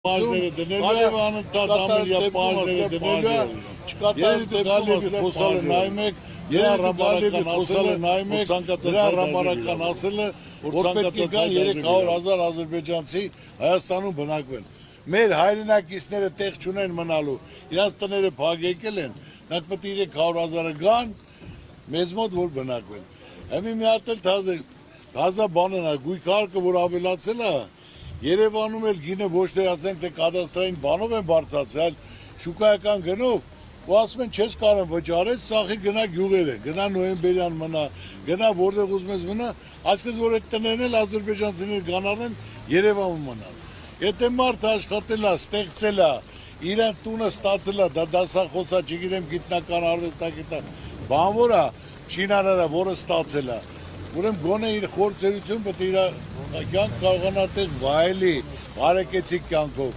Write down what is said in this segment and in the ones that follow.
Պարզերը դնելու է, անընդհատ պարզերը դնելու է, չկատարի դեպքում խոսալը նայում եք, երամարական ասելը նայում եք, երամարական ասելը, որ պետք է կան 300,000 ադրբեջանցի Հայաստանում բնակվեն։ Մեր հայրենակիցները տեղ չունեն մնալու, իրանց տները փակ են, նրանք պետք է 300,000-ը գան, մեզ մոտ որ բնակվեն։ Հիմի մի հատ էլ թազա բանն է, գույքարկը որ ավելացել է, Երևանում էլ գինը ոչ թե ասենք թե կադաստրային բանով են բարձրացել, շուկայական գնով, ու ասում են չես կարող վճարես, սախի գնա գյուղերը, գնա նոյեմբերյան մնա, գնա որտեղ ուզում ես մնա, այսպես որ այդ տներն էլ ադրբեջանցիներ գանարեն Երևանում մնան։ Եթե մարդը աշխատել է, ստեղծել է, իրեն տունը ստացել է, դա դասախոս է, չգիտեմ գիտնական արվեստագետական, բան որ է, շինարարը, որը ստացել է, ուրեմն գոնե իր խորձերություն պետք է իր կյանք կարողանա տեղ վայելի, բարեկեցիկ կյանքով։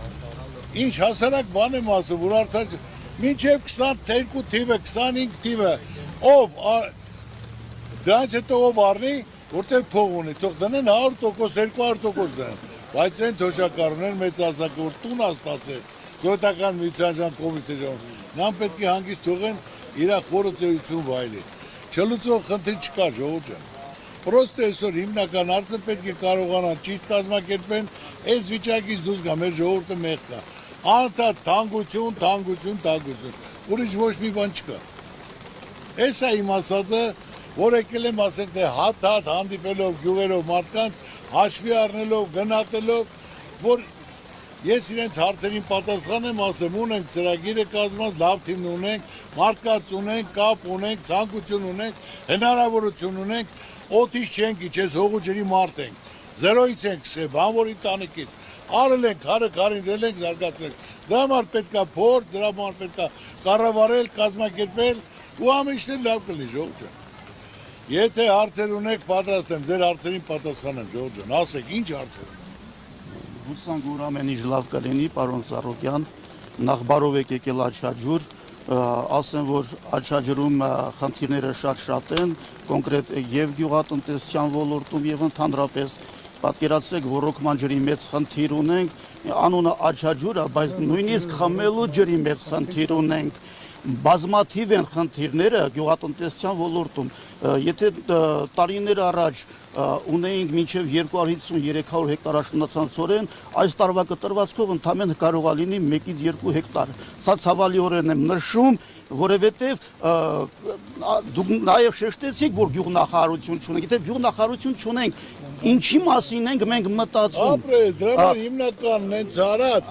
Ինչ հասարակ բան եմ ասում, որ արդեն մինչև 22 թիվը, 25 թիվը, ով դրանց հետո ով առնի, որտեղ փող ունի, թող դնեն 100%, 200% դնեն, բայց այն թոշակառուներ մեծ ասակը, որ տուն է ստացել, սովետական միության կոմիսիան, նրան պետք է հանգիստ թողեն իր խորձերություն վայելի։ Չլուծող խնդիր չկա, ժողովուրդ ջան։ Պրոստը այսօր հիմնական հարցը պետք է կարողանան ճիշտ կազմակերպեն, այս վիճակից դուրս գա, մեր ժողովուրդը մեղ կա։ Անընդհատ թանկություն, ուրիշ ոչ մի բան չկա։ Այս է իմ ասածը, որ եկել եմ ասել, թե հատ հանդիպելով գյուղերով մարդկանց, հաշվի առնելով, գնահատելով, որ ես իրենց հարցերին պատասխան եմ ասեմ, ունենք ծրագիրը կազմած, լավ թիմ ունենք, մարդկանց ունենք, կապ ունենք, ցանկություն ունենք, հնարավորություն ունենք, օդից չենք իջես, հողու ջրի մարդ ենք, զերոյից ենք սկսել, բանվորի տանիքից, արել ենք, քարին դրել ենք, զարգացել, դրա համար պետք է փորձ, դրա համար պետք է կառավարել, կազմակերպել ու ամենքն լավ կլինի, ժողովուրդ ջան։ Եթե հարցեր ունեք, պատրաստ եմ, ձեր հարցերին պատասխանեմ, ժողովուրդ ջան, ասեք, ինչ հարցեր։ Հուսանք որ ամեն ինչ լավ կլինի, պարոն Սարոկյան, նախ բարով եք եկել Աչաջուր, ասեմ, որ Աչաջուրում խնդիրները շատ են, կոնկրետ եւ գյուղատնտեսության ոլորտում եւ ընդհանրապես պատկերացրեք, որ ռոկման ջրի մեծ խնդիր ունենք, անունը Աչաջուր է, բայց նույնիսկ խմելու ջրի մեծ խնդիր ունենք, բազմաթիվ են խնդիրները գյուղատնտեսության ոլորտում, եթե տարիներ առաջ ունեինք մինչև 250-300 հեկտար աշնանացանցորեն, այս տարվա կտրվածքով ընդամենը կարող է լինի 1-ից 2 հեկտար։ Սա ցավալիորեն եմ նշում, որովհետև դուք նաև շեշտեցիք, որ գյուղնախարարություն չունենք, եթե գյուղնախարարություն չունենք, ինչի մասին ենք մենք մտածում։ Ապրես, դրա համար հիմնականն են ցարած,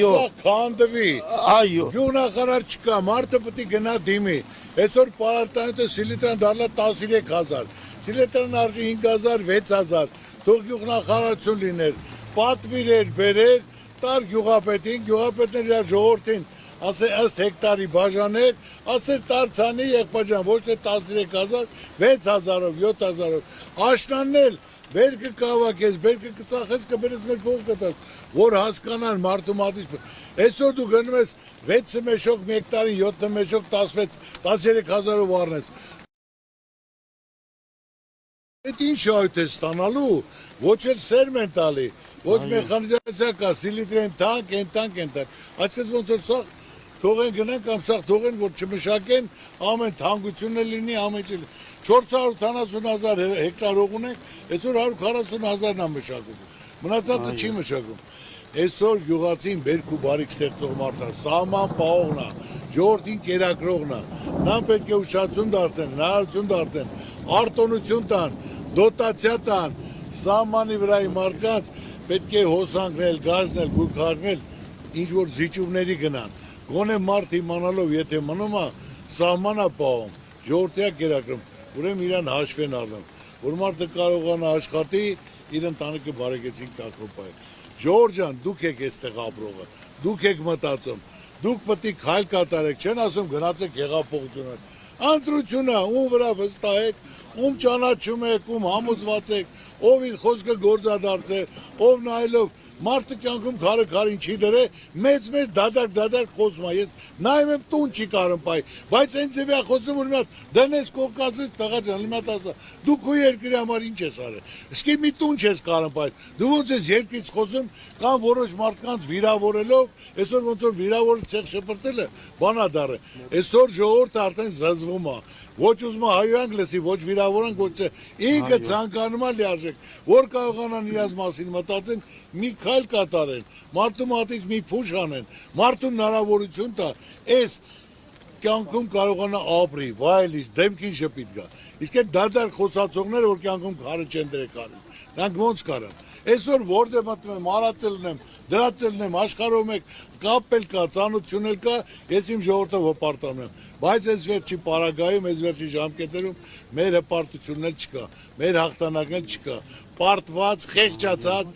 որ քանդվի։ Այո։ Գյուղնախարար չկա, մարդը պետք է գնա դիմի։ Այսօր պարարտանյութը սիլիտրան դառնա 13,000, սիլիտրան արժի 5,000, 6,000, թող գյուղնախարարություն լիներ, պատվիրեր, բերեր, տար գյուղապետին, գյուղապետներ իր ժողովրդին ասել ըստ հեկտարի բաժաներ, ասել տարցանի եղբաջան, ոչ թե 13,000, 6,000-ով, 7,000-ով, աշնաննել, բերքը կավակես, բերքը կծախես, կբերես մեր փող կտաս, որ հասկանան մարդու մատից։ Այսօր դու գնում ես 6 մեշոկ մի հեկտարին, 7 մեշոկ 13,000-ով առնես։ Այդ ինչ այդ է ստանալու, ոչ էլ սերմ են տալի, ոչ մեխանիզացիա կա, սիլիտրեն տանք, այսպես ոնց որ սաղ թողեն գնեն կամ սաղ թողեն, որ չմշակեն, ամեն թանկությունն լինի, ամեն ինչ 470,000 հեկտար հող ունենք, այսօր 140,000-ն է մշակում, մնացածը չի մշակում։ Այսօր գյուղացին բերք ու բարիք ստեղծող մարդը, սահման պահողն է, ժողովրդին կերակրողն է, նրան պետք է ուշադրություն դարձեն, հնարավորություն դարձեն, արտոնություն տան, դոտացիա տան, սահմանի վրայի մարդկանց պետք է հոսանքնել, գազնել, գույքարկնել, ինչ որ զիջումների գնան։ Գոնե մարդ իմանալով, եթե մնում է, սահմանա պահում, ժողովրդի է կերակրում, ուրեմն իրան հաշվեն առնում, որ մարդը կարողանա աշխատի, իր ընտանիքը բարեկեցիկ կյանքով պահել։ Ժողովուրդ ջան, դուք եք այստեղ ապրողը, դուք եք մտածում, դուք պետք է քայլ կատարեք, չեն ասում գնացեք հեղափոխությունը։ Ընտրությունը, ում վրա վստահեք, ում ճանաչում եք, ում համոզված եք, ով իր խոսքը գործադարձ է, ով նայելով մարդը կյանքում քարը չի դրե, մեծ դադար խոսում է, ես նայում եմ տուն չի կարում պայ, բայց այն ձևի է խոսում, որ մի հատ դնես Կովկասից տղա ջան, մի հատ ասա, դու քո երկրի համար ինչ ես արել, իսկի մի տուն չես կարում պայ, դու ոնց ես երկրից խոսում, կան որոշ մարդկանց վիրավորելով, այսօր ոնց որ վիրավորել ցեղ շպրտելը, բանադար է, այսօր ժողովուրդը արդեն զզվում է, ոչ ուզում է հայոյանք լսի, ոչ վիրավորանք, ոչ ինքը ցանկանում է լիարժեք, որ կարողանան իրաց մասին մտածեն, մի քայլ կատարեն, մարդու մատից մի փուշ անեն, մարդուն հնարավորություն տա, այս կյանքում կարողանա ապրի, վայելից, դեմքին շպիտ գա։ Իսկ այդ դադար խոսացողները, որ կյանքում քարը չեն դրել կարին, նրանք ոնց կարան։ Այսօր որտե մտնում եմ, արածել ունեմ, դրատել ունեմ, աշխարհով մեկ կապել կա, ծանոթություն էլ կա, ես իմ ժողովրդը հպարտանում եմ։ Բայց այս վերջի պարագայում, այս վերջի ժամկետերում մեր հպարտությունն էլ չկա, մեր հաղթանակն էլ չկա։ Պարտված, խեղճացած,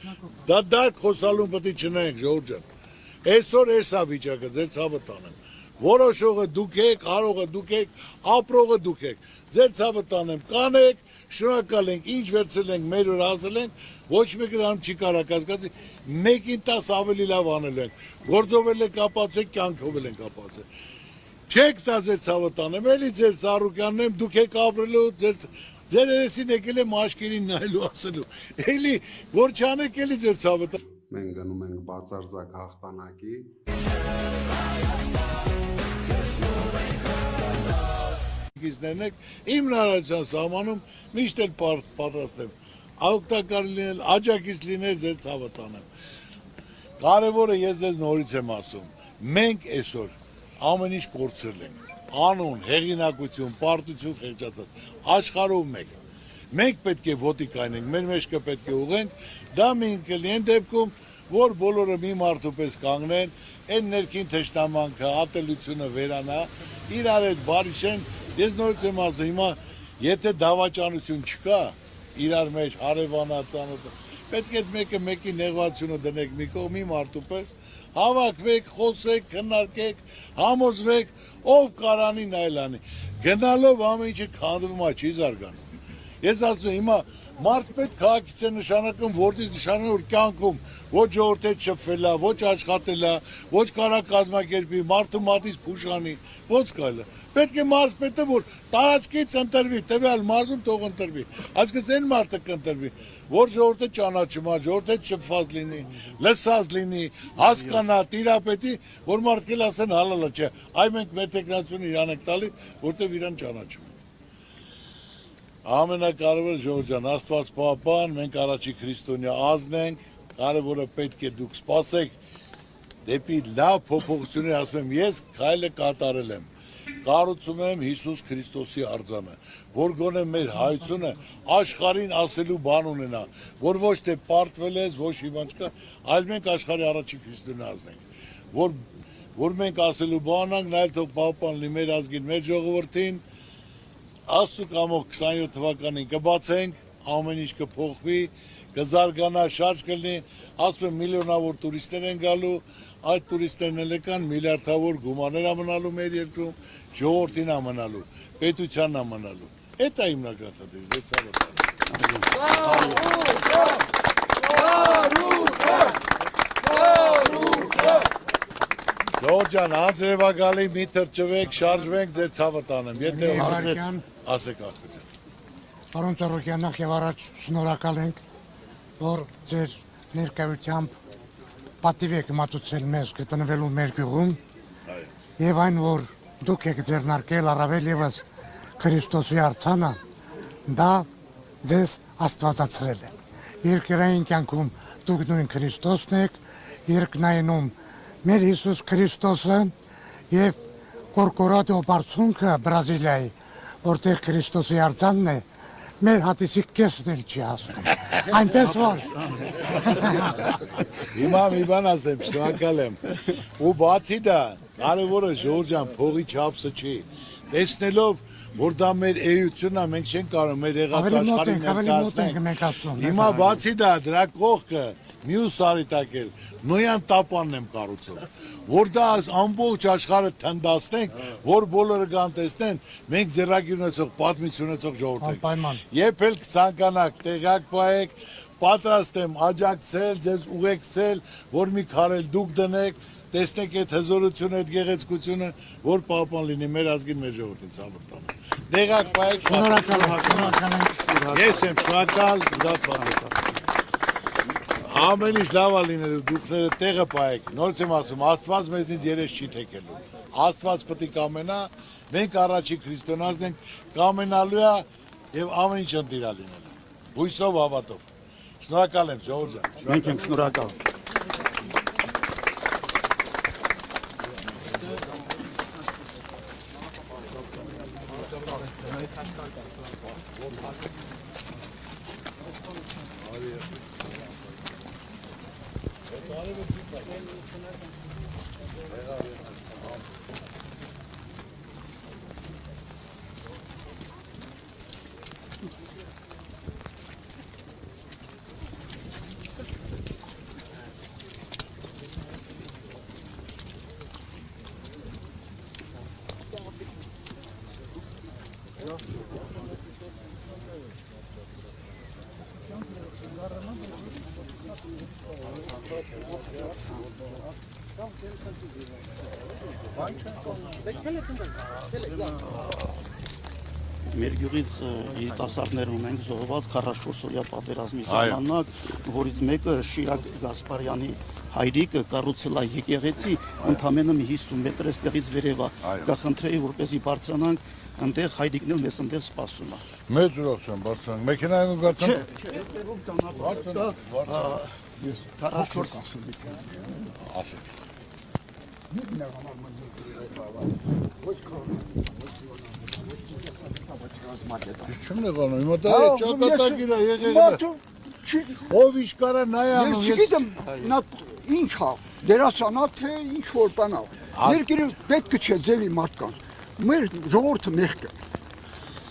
դադար խոսալուն պետք է չնայենք, ժողովուրդ ջան։ Այսօր էս է վիճակը, ձեր ցավը տանեմ։ Որոշողը դուք եք, արողը դուք եք, ապրողը դուք եք։ Ձեր ցավը տանեմ, կանեք, շնորհակալ ենք, ինչ վերցել ենք, մեր որ հասել ենք, ոչ մեկը դրան չի կարող կասկածի, մեկին 10 ավելի լավ անել ենք։ Գործով էլ կապացել, կյանքով էլ ենք կապացել։ Չեք տա ձեր ցավը տանեմ, էլի ձեր Սարուկյանն եմ, դուք եք ապրելու, ձեր երեսին եկել եմ աշկերին նայելու ասելու։ Էլի որ չանեք, էլի ձեր ցավը տա։ Մենք գնում ենք բացարձակ հաղթանակի։ Իմ հնարավորության սահմանում միշտ էլ պատրաստ եմ օգտակար լինել, աջակից լինել ձեր ցավը տանեմ։ Կարևորը ես ձեզ նորից եմ ասում, մենք այսօր ամեն ինչ կորցրել ենք, անուն, հեղինակություն, պարտություն խեղճացած, աշխարհով մեկ։ Մենք պետք է ոտի կայնենք, մեր մեջքը պետք է ուղենք, դա մի ինքնին դեպքում, որ բոլորը մի մարդու պես կանգնեն, այն ներքին թշնամանքը, ատելությունը վերանա, իրար հետ բարիշեն, ես նորից եմ ասում, հիմա եթե դավաճանություն չկա, իրար մեջ հարևանացանոթ, պետք է մեկը մեկի նեղվածությունը դնեք մի կողմ, մի մարդու պես, հավաքվեք, խոսեք, քննարկեք, համոզվեք, ով կարանի նայլանի, գնալով ամեն ինչը քանդվում է, չի զարգանում։ Ես ասում եմ, հիմա մարդ պետք քաղաքից է նշանակում, որտից նշանակում որ կյանքում ոչ ժողովուրդ հետ շփվել է, ոչ աշխատել է, ոչ կարող կազմակերպի, մարդու մատից փուշանի, ոնց կարելի։ Պետք է մարզպետը որ տարածքից ընտրվի, տվյալ մարզում թող ընտրվի։ Այսինքն այն մարդը կընտրվի, որ ժողովուրդը ճանաչում է, ժողովուրդը հետ շփված լինի, լսած լինի, հասկանա, տիրապետի, որ մարդիկ էլ ասեն հալալա չէ, այ մենք մեր տեխնացիոնը իրան ենք տալի, որտեղ իրան ճանաչում են։ Ամենակարևորը ժողովուրդ ջան, Աստված պահապան, մենք առաջի քրիստոնյա ազգն ենք, կարևորը պետք է դուք սպասեք դեպի լավ փոփոխություններ, ասում եմ, ես քայլը կատարել եմ, կառուցում եմ Հիսուս Քրիստոսի արձանը, որ գոնե մեր հայությունը աշխարհին ասելու բան ունենա, որ ոչ թե պարտվել ես, ոչ հիմա չկա, այլ մենք աշխարհի առաջի քրիստոնյա ազգն ենք, որ մենք ասելու բան ենք, նայել թող պահապան լինի մեր ազգին, մեր ժողովրդին, Աստծո կամոք 27 թվականին կբացենք, ամեն ինչ կփոխվի, կզարգանա, շարժ կլինի, ասում եմ միլիոնավոր տուրիստներ են գալու, այդ տուրիստներն էլ կան միլիարդավոր գումարներ ամնալու մեր երկրում, ժողովրդին ամնալու, պետությանն ամնալու։ Այդ է իմ նկատակը, ձեզ Ժողովուրդ ջան, անձրևակալի մի թրջվեք, շարժվենք, ձեր ցավը տանեմ։ Եթե ասեք ախտության։ Պարոն Սարոկյան, նախ եւ առաջ շնորհակալ ենք, որ ձեր ներկայությամբ պատիվ եք մատուցել մեզ գտնվելու մեր գյուղում եւ այն, որ դուք եք ձեռնարկել առավել եւս Քրիստոսի արձանը, դա ձեզ աստվածացրել է։ Երկրային կյանքում դուք նույն Քրիստոսն եք, երկնայնում մեր Հիսուս Քրիստոսը եւ Կորկորադո բարձունքը Բրազիլիայի, որտեղ Քրիստոսի արձանն է, մեր հատիսի կեսն էլ չի հասնում, այնպես որ։ Հիմա մի բան ասեմ, շնորհակալ եմ, ու բացի դա, կարևորը ժողովուրդ ջան, փողի չափսը չի, տեսնելով, որ դա մեր էությունն է, մենք չենք կարող մեր եղած աշխարհին ներկայացնել։ Հիմա բացի դա, դրա կողքը, մյուս արիտակել նոյան տապանն եմ կառուցում, որ դա ամբողջ աշխարհը թնդացնենք, որ բոլորը կան տեսնեն, մենք ձեռագիր ունեցող, պատմություն ունեցող ժողովուրդ ենք։ Անպայման։ Երբ էլ կցանկանաք, տեղյակ պահեք, պատրաստ եմ աջակցել, ձեզ ուղեկցել, որ մի քարել դուք դնեք, տեսնեք այդ հզորությունը, այդ գեղեցկությունը, որ պահպան լինի մեր ազգին, մեր ժողովրդին ցավոտ տանը։ Տեղյակ պահեք, Շնորհակալ եմ։ ես եմ շնորհակալ, ամեն ինչ լավ է լինելու, դուքները տեղը պահեք, նորից եմ ասում, Աստված մեզնից երես չի թեքելու, Աստված պետք է կամենա, մենք առաջի քրիստոնյաներն ենք, կամենալու է եւ ամեն ինչ ընտիր է լինելու, հույսով, հավատով, շնորհակալ եմ, ժողովուրդ ջան։ Մենք ենք շնորհակալ։ Մեր գյուղից երիտասարդներ ունենք զոհված 44-օրյա պատերազմի ժամանակ, որից մեկը Շիրակ Գասպարյանի հայրիկը կառուցել է եկեղեցի, ընդամենը մի 50 մետր էստեղից վերև է։ Կխնդրեի, որպեսզի բարձրանանք, այնտեղ հայրիկն էլ մեզ այնտեղ սպասում է։ Մեծ ուրախություն, բարձրանք, մեքենայով գացան։ Չէ, 44 Ասեք։ Ես չեմ նեղանում, հիմա դա ճակատագիր է եղել է։ Ով ինչ կարա նայանում, Ես չգիտեմ, նա ինչ է, դերասանա թե ինչ որ բան է։ Երկիրը պետք չէ ձևի մարդկանց։ Մեր ժողովուրդը մեղք է։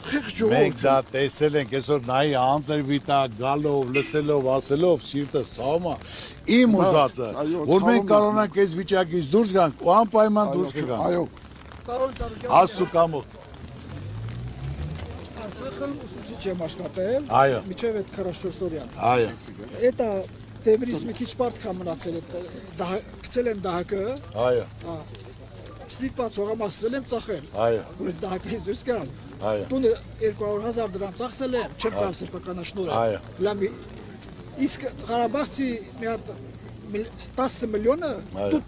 Մենք դա տեսել ենք, այսօր նայի անտրվիտա, գալով, լսելով, ասելով, սիրտս ցավում է, իմ ուզածը, որ մենք կարողանանք այս վիճակից դուրս գանք ու անպայման դուրս կգանք։ Այո։ Աստծո կամոք։ Արցախում ուսուցիչ եմ աշխատել, Այո։ միջև այդ 44 օրյան։ Այո։ Էտա դեվրից մի քիչ բարդ կա մնացել, գցել են դահակը, Այո։ ստիպված հողամասել եմ ծախել, Այո։ որ դահակից դուրս գան։ Այո։ Տունը 200,000 դրամ ծախսել եմ, չեմ կարող սեփականաշնորհը։ Այո։ Լամի իսկ Ղարաբաղցի մի հատ 10 միլիոնը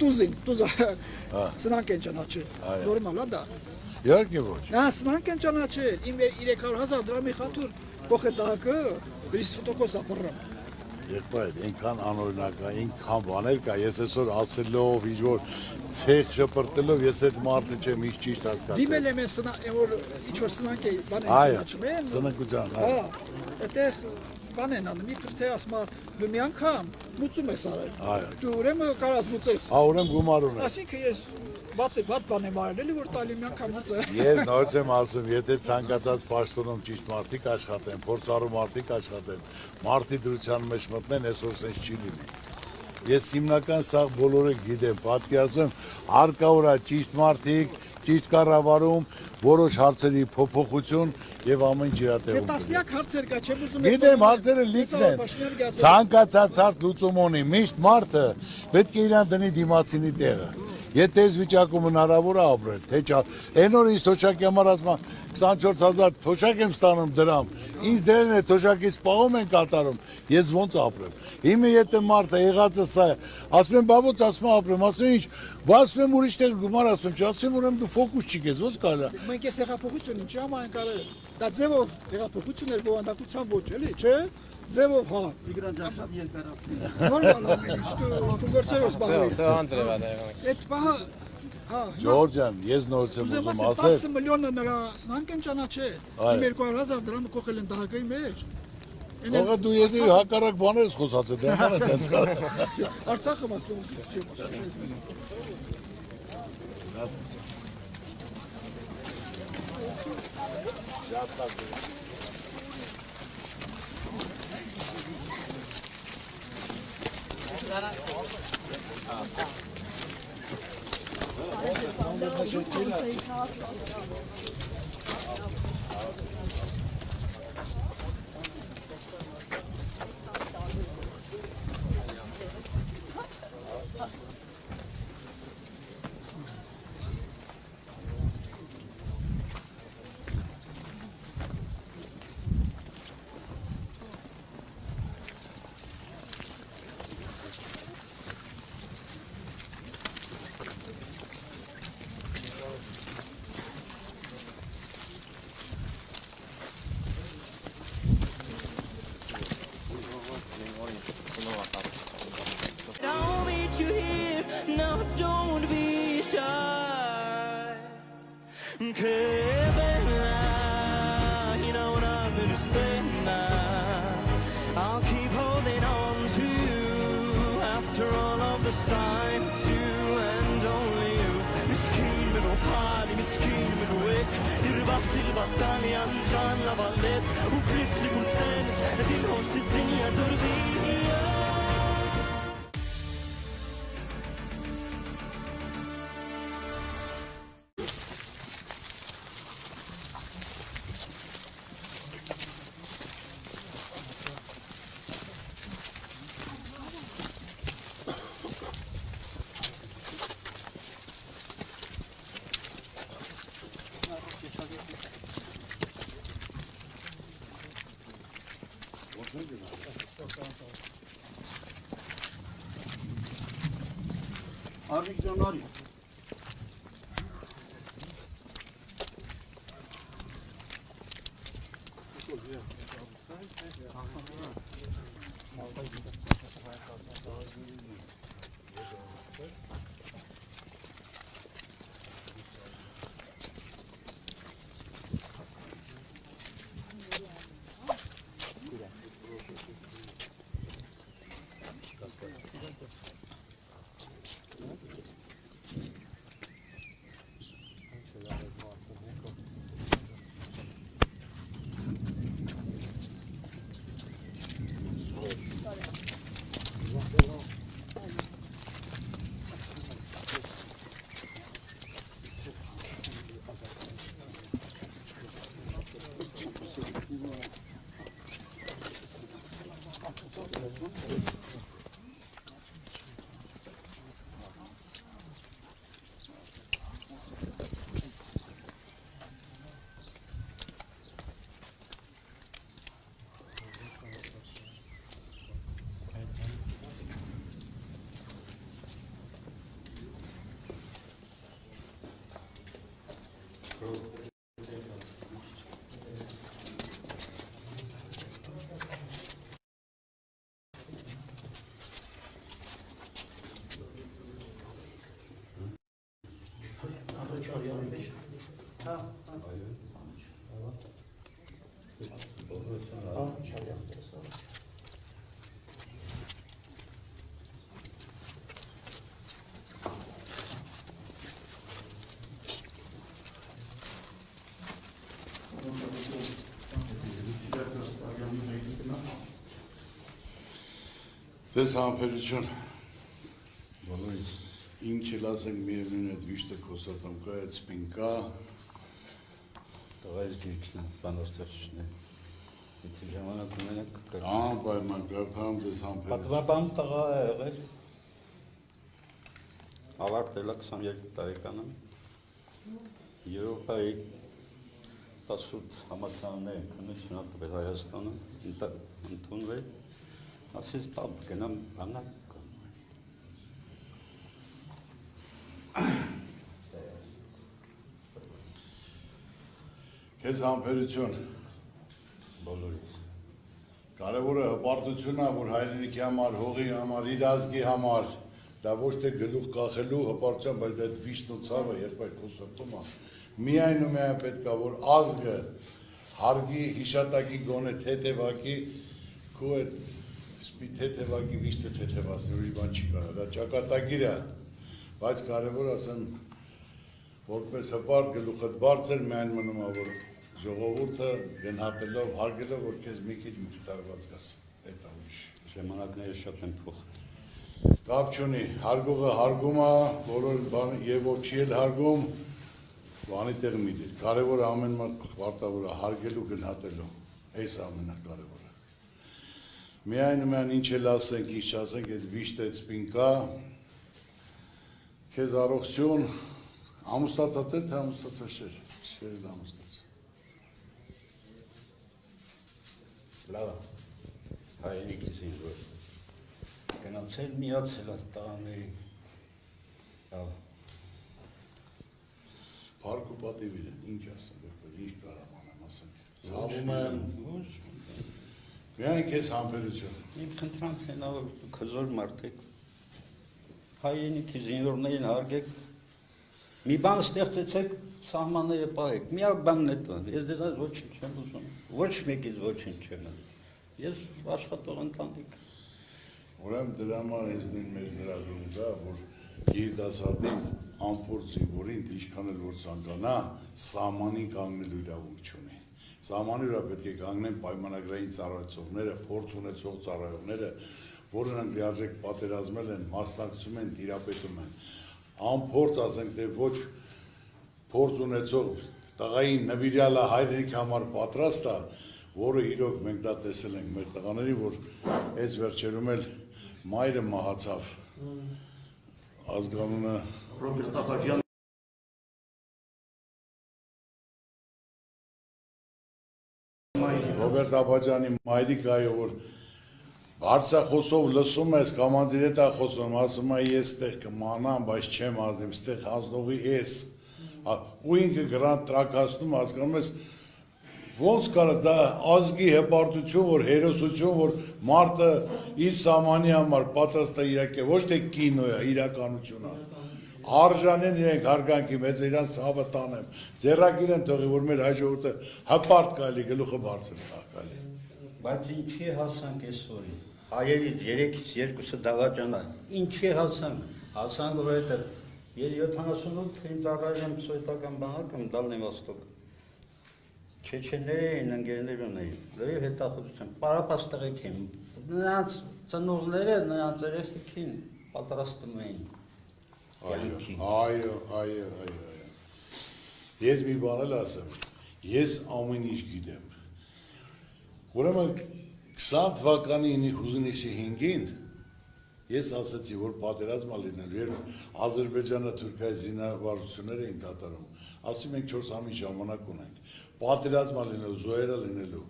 տուզին, տուզա սնանք են ճանաչել։ Նորմալ է դա։ Իհարկե ոչ։ Նա սնանք են ճանաչել, իմ 300,000 դրամի խաթուր փոխել դահակը, 50% ապրում։ Եղբայր, այնքան անօրինակ է, այնքան բաներ կա, ես այսօր ասելով, ինչ որ ցեխ շպրտելով, ես այդ մարդը չեմ ինչ ճիշտ հասկացել։ Դիմել եմ ես որ ինչ որ սնանք է, բան են Այո, ճանաչում են։ սնանկության, Հա, այդտեղ բան են անում, մի քիչ ասма դու մի անգամ լուծում ես արել։ Այո։ Դու ուրեմն կարաս լուծես։ Հա, ուրեմն գումար ունես։ Այսինքն ես բան եմ արել, էլի որ տալի մի անգամ լուծե։ Ես նորից եմ ասում, եթե ցանկացած պաշտոնում ճիշտ մարդիկ աշխատեն, փորձառու մարդիկ աշխատեն, մարդի դրության մեջ մտնեն, այսօր sense չի լինի։ Ես հիմնական սա բոլորը գիտեմ, պատկերացնում, հարկավոր է ճիշտ մարդիկ, ճիշտ կառավարում, որոշ հարցերի փոփոխություն եւ ամեն ինչ իրատեղում։ Տասնյակ հարցեր կա, չեմ ուզում։ Գիտեմ, հարցերը լիքն են։ Ցանկացած հարց լուծում ունի, միշտ մարդը պետք է իրան դնի դիմացինի տեղը։ Եթե այս վիճակում հնարավոր է ապրել, թե չէ։ Այն օր ինձ թոշակի համար ասում 24,000 թոշակ եմ ստանում դրամ։ Ինձ դերն է թոշակից պահում են կատարում։ Ես ոնց ապրեմ։ Հիմա եթե մարդը եղածը սա է, ասում եմ, բա ոնց ասում ապրեմ, ասում ինչ, բա ասում եմ ուրիշ տեղ գումար ասում, չասեմ ուրեմն դու ֆոկուս չգես, ոնց կարա։ Մենք էս հեղափոխություն ինչի համար ենք արել։ Դա ձևով հեղափոխություն էր բովանդակության ոչ, էլի, չէ՞։ Ձևով հա։ Իգրանջան շատ երկարացնի։ Նորմալ է, ինչ գործերով զբաղվել։ Այդ բանը հա, Ժորժ ջան, ես նորից եմ ուզում ասել։ 10 միլիոնը նրա սնանք են ճանաչել։ Իմ 200,000 դրամը կողել են դահակի մեջ։ Ողա դու եդի հակառակ բաներ ես խոսացել, դա բանը տենց կար։ Արցախը մասնավոր չի։ I'll meet you here, no, don't be shy. Que bella, you know what I'm gonna spend now. I'll keep holding on to you after all of this time. It's you and only you. Miskin med någon party, miskin med någon väck. Irbat till bataljan, Jean Lavalette. Och klyftlig hon sänds, till oss i dunia Durbia. Arvik Canari. Ձեզ համբերություն ինչ էլ ասենք միևնույն այդ վիշտը քոսատում կա, այդ սպինկա տղայր գիրքն է, բանաստեղծիչն է Եթե ժամանակ ունենակ կկրտի անպայման կարդամ ձեզ համբերություն Պատվաբան տղա է եղել ավարտել է 22 տարեկանում Եվրոպայի 18 համալսարաններ քննություն հատվել Հայաստանը ընդունվել ասես բաբ գնամ բանակ Քեզ համբերություն բոլորից Կարևորը հպարտությունն է, որ հայրենիքի համար, հողի համար, իր ազգի համար դա ոչ թե գլուխ կախելու հպարտության, բայց այդ վիշտն ու ցավը երբ այդ խոստում է միայն ու միայն պետք է որ ազգը հարգի հիշատակի գոնե թեթևակի քո այդ սպի թեթևակի վիշտը թեթևացնի ուրիշ բան չի կարող դա ճակատագիր է բայց կարևոր ասեմ որպես հպարտ գլուխդ բարձր միայն մնում է որ ժողովուրդը գնահատելով հարգելով որ քեզ մի քիչ մտարված գաս այդ ուրիշ ժամանակները շատ են փոխվել Կապ չունի, հարգողը հարգում է, բոլոր բանը եւ ով չի էլ հարգում, բանի տեղ մի դեր։ Կարևորը ամեն մարդ պարտավոր է հարգելու, գնահատելու։ Այս ամենակարևորը։ Միայն ինչ էլ ասենք, ինչ չասենք, այդ վիշտը սպինկա, քեզ առողջություն, ամուսնացած է, թե ամուսնացած չէր, չէր ամուսնացած։ Լավ, հայրենիքից ինձ որ գնացել միացել այս տղաների, լավ։ Փառք ու պատիվ իրեն, ինչ ասեմ, ինչ կարամ անեմ, ասենք։ Ցավում եմ, միայն քեզ համբերություն։ Իմ խնդրանքն է նա որ դուք հզոր մարդ եք, հայրենիքի զինվորներին հարգեք, մի բան ստեղծեցեք, սահմանները պահեք, միակ բանն է դա, ես դրանց ոչինչ չեմ ուզում, ոչ մեկից ոչինչ չեմ ուզում, ես աշխատող ընտանիք։ Ուրեմն դրա համար հենց նույն մեր ծրագրում կա, որ երիտասարդին անփորձ զինվորին ինչքան էլ որ ցանկանա, սահմանին կանգնելու իրավունք չունի։ Սահմանի վրա պետք է կանգնեն պայմանագրային ծառայողները, փորձ ունեցող ծառայողները, որոնք լիարժեք պատերազմել են, մասնակցում են, տիրապետում են։ Անփորձ ասենք, թե ոչ փորձ ունեցող տղային նվիրյալը հայրենիքի համար պատրաստ է, որը իրոք մենք դա տեսել ենք մեր տղաների, որ այս վերջերում էլ մայրը մահացավ, ազգանունը Ռոբերտ Աբաջյան Ռոբերտ Աբաջյանի մայրիկայը, որ Արցախոսով լսում ես, կամանդիր հետ է խոսում, ասում է ես տեղ կմանամ, բայց չեմ ազնեմ, ստեղ հանձնողի ես, ու ինքը գրանտ տրակացնում, հասկանում ես, ոնց կարա դա ազգի հպարտություն, որ հերոսություն, որ մարդը իր սահմանի համար պատրաստ է իրակե, ոչ թե կինո է, իրականություն է, արժանեն իրենք հարգանքի մեծ իրանց ցավը տանեմ, ձեռագիր են թողի, որ մեր հայ ժողովուրդը հպարտ կայլի, գլուխը բարձր կայլի։ Բայց ինչի հասանք այսօրին, հայերից 3-ից 2-ը դավաճանա, ինչի հասանք, որ այդ 78 ինձ առայժմ սովետական բանակում Դալնի Վոստոկ, չեչենների էին, ընկերներ ունեին, լրիվ հետախուզություն, պարապած տղեկ են, նրանց ծնողները, նրանց երեխեքին պատրաստում էին կյանքի։ Այո, ես մի բան էլ ասեմ, ես ամեն ինչ գիտեմ, ուրեմն 20 թվականի հուզունիսի 5-ին ես ասացի, որ պատերազմա լինելու, երբ Ադրբեջանը Թուրքիայի զինավարություններ էին կատարում, ասի մենք 4 ամիս ժամանակ ունենք, պատերազմա լինելու, զոհերը լինելու,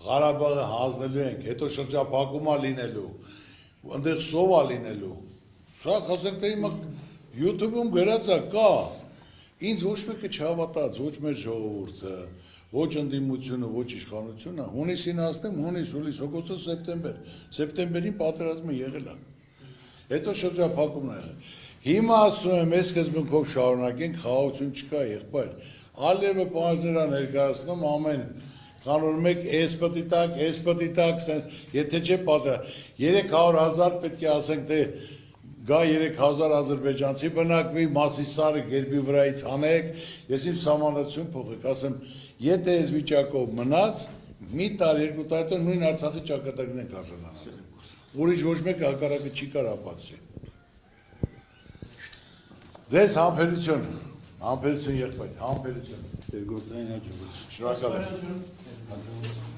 Ղարաբաղը հանձնելու ենք, հետո շրջափակումա լինելու, այնտեղ սովա լինելու, սա ասենք թե հիմա YouTube-ում գրած է կա, ինձ ոչ մեկը չհավատաց, ոչ մեր ժողովուրդը, ոչ ընդդիմությունը, ոչ իշխանությունը, հունիսին ասնեմ, հունիս, հուլիս, օգոստոս, սեպտեմբեր, սեպտեմբերին պատերազմը եղել է, հետո շրջափակումն է եղել, հիմա ասում եմ, այս սկզբունքով շարունակենք, խաղաղություն չկա, եղբայր, Ալիևը պահանջներ է ներկայացնում ամեն կանոնում եք, էս պտի տակ, եթե չէ պատերազմ, 300,000 պետք է ասենք, թե գա 3000 ադրբեջանցի բնակվի, Մասիսարը գերբի վրայից հանեք, ես իմ սահմանադրություն փոխեք, ասեմ, եթե այս վիճակով մնաց, մի տարի, 2 տարի նույն Արցախի ճակատագրին ենք արժանանալ, ուրիշ ոչ մեկը հակառակը չի կարող ապացուցի։ Ձեզ համբերություն եղբայր, համբերություն։ Երկրորդային հաջողություն։ Շնորհակալ եմ։